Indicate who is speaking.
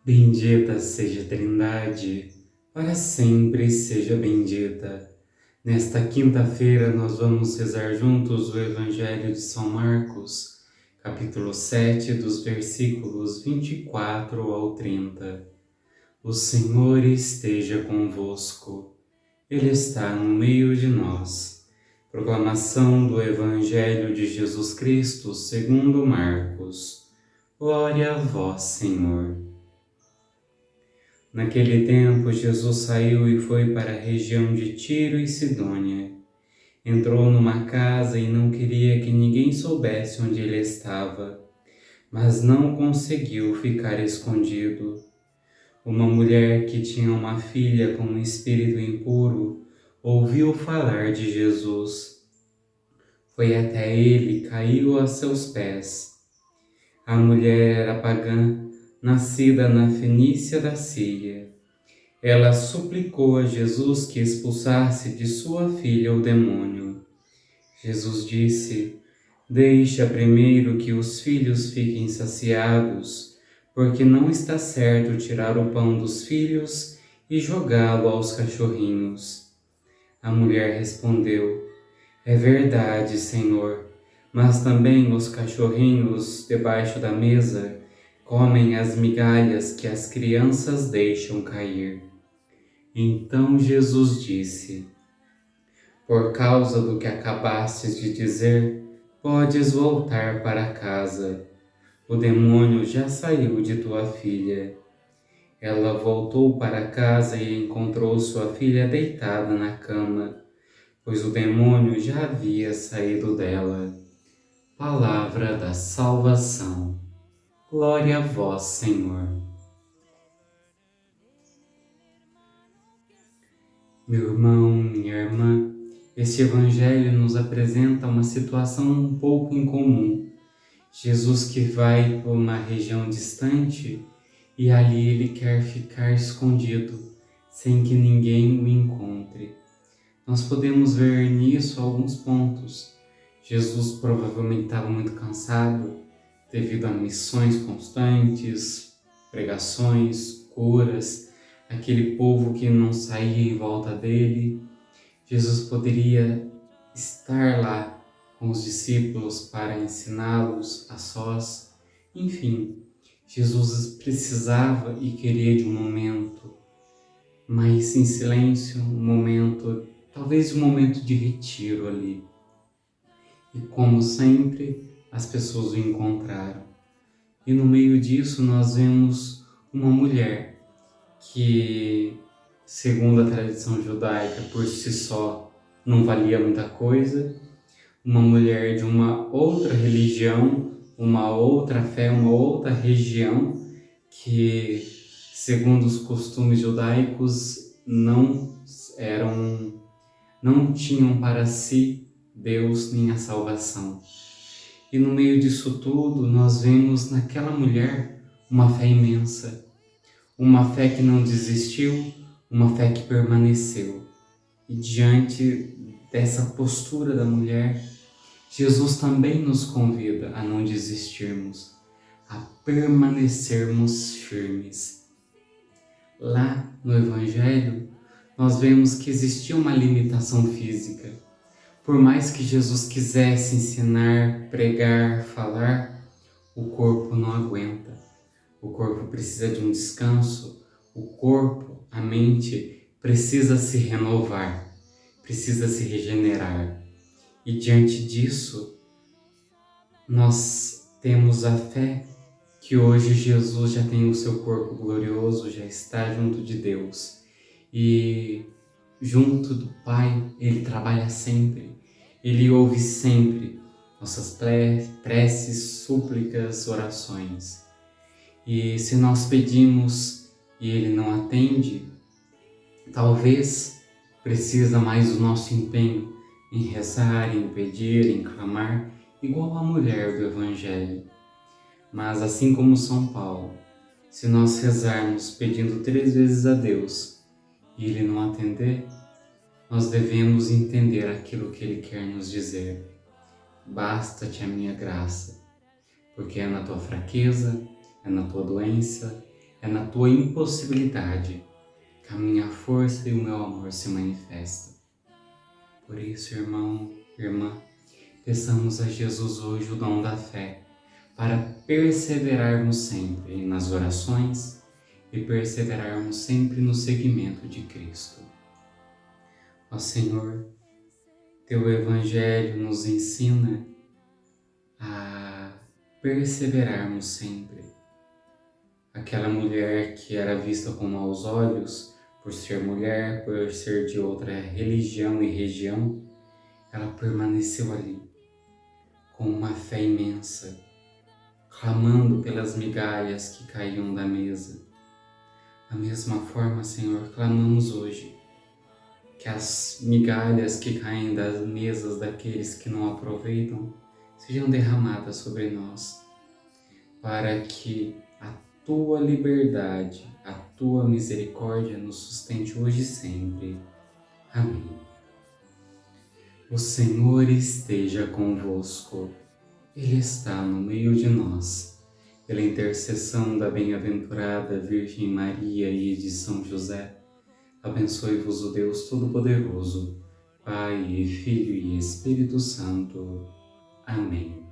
Speaker 1: Bendita seja a Trindade, para sempre seja bendita. Nesta quinta-feira nós vamos rezar juntos o Evangelho de São Marcos, capítulo 7, dos versículos 24 ao 30. O Senhor esteja convosco, Ele está no meio de nós. Proclamação do Evangelho de Jesus Cristo segundo Marcos. Glória a vós, Senhor. Naquele tempo, Jesus saiu e foi para a região de Tiro e Sidônia. Entrou numa casa e não queria que ninguém soubesse onde ele estava, mas não conseguiu ficar escondido. Uma mulher que tinha uma filha com um espírito impuro ouviu falar de Jesus. Foi até ele e caiu a seus pés. A mulher era pagã, nascida na Fenícia da Síria. Ela suplicou a Jesus que expulsasse de sua filha o demônio. Jesus disse: Deixa primeiro que os filhos fiquem saciados, porque não está certo tirar o pão dos filhos e jogá-lo aos cachorrinhos. A mulher respondeu: É verdade, Senhor, mas também os cachorrinhos debaixo da mesa comem as migalhas que as crianças deixam cair. Então Jesus disse: Por causa do que acabastes de dizer, podes voltar para casa. O demônio já saiu de tua filha. Ela voltou para casa e encontrou sua filha deitada na cama, pois o demônio já havia saído dela. Palavra da salvação. Glória a vós, Senhor. Meu irmão, minha irmã, este Evangelho nos apresenta uma situação um pouco incomum. Jesus que vai para uma região distante e ali ele quer ficar escondido, sem que ninguém o encontre. Nós podemos ver nisso alguns pontos. Jesus provavelmente estava muito cansado devido a missões constantes, pregações, curas, aquele povo que não saía em volta dele. Jesus poderia estar lá com os discípulos para ensiná-los a sós. Enfim, Jesus precisava e queria de um momento mais em silêncio, um momento, talvez um momento de retiro ali. E como sempre, as pessoas o encontraram. E no meio disso nós vemos uma mulher que, segundo a tradição judaica, por si só não valia muita coisa, uma mulher de uma outra religião, uma outra fé, uma outra região, que, segundo os costumes judaicos, não tinham para si Deus nem a salvação. E no meio disso tudo, nós vemos naquela mulher uma fé imensa, uma fé que não desistiu, uma fé que permaneceu. E diante dessa postura da mulher, Jesus também nos convida a não desistirmos, a permanecermos firmes. Lá no Evangelho, nós vemos que existia uma limitação física. Por mais que Jesus quisesse ensinar, pregar, falar, o corpo não aguenta. O corpo precisa de um descanso. O corpo, a mente, precisa se renovar, precisa se regenerar. E diante disso, nós temos a fé que hoje Jesus já tem o seu corpo glorioso, já está junto de Deus. E junto do Pai, Ele trabalha sempre. Ele ouve sempre nossas preces, súplicas, orações. E se nós pedimos e Ele não atende, talvez precisa mais do nosso empenho em rezar, em pedir, em clamar, igual a mulher do Evangelho. Mas assim como São Paulo, se nós rezarmos pedindo 3 vezes a Deus e Ele não atender, nós devemos entender aquilo que Ele quer nos dizer. Basta-te a minha graça, porque é na tua fraqueza, é na tua doença, É na tua impossibilidade que a minha força e o meu amor se manifestam. Por isso, irmão, irmã, peçamos a Jesus hoje o dom da fé, para perseverarmos sempre nas orações e perseverarmos sempre no seguimento de Cristo. Ó Senhor, Teu Evangelho nos ensina a perseverarmos sempre. Aquela mulher que era vista com maus olhos por ser mulher, por ser de outra religião e região, ela permaneceu ali com uma fé imensa, clamando pelas migalhas que caíam da mesa. Da mesma forma, Senhor, clamamos hoje que as migalhas que caem das mesas daqueles que não aproveitam sejam derramadas sobre nós, para que a Tua liberdade, a Tua misericórdia nos sustente hoje e sempre. Amém. O Senhor esteja convosco. Ele está no meio de nós. Pela intercessão da bem-aventurada Virgem Maria e de São José, abençoe-vos o Deus Todo-Poderoso, Pai e Filho e Espírito Santo. Amém.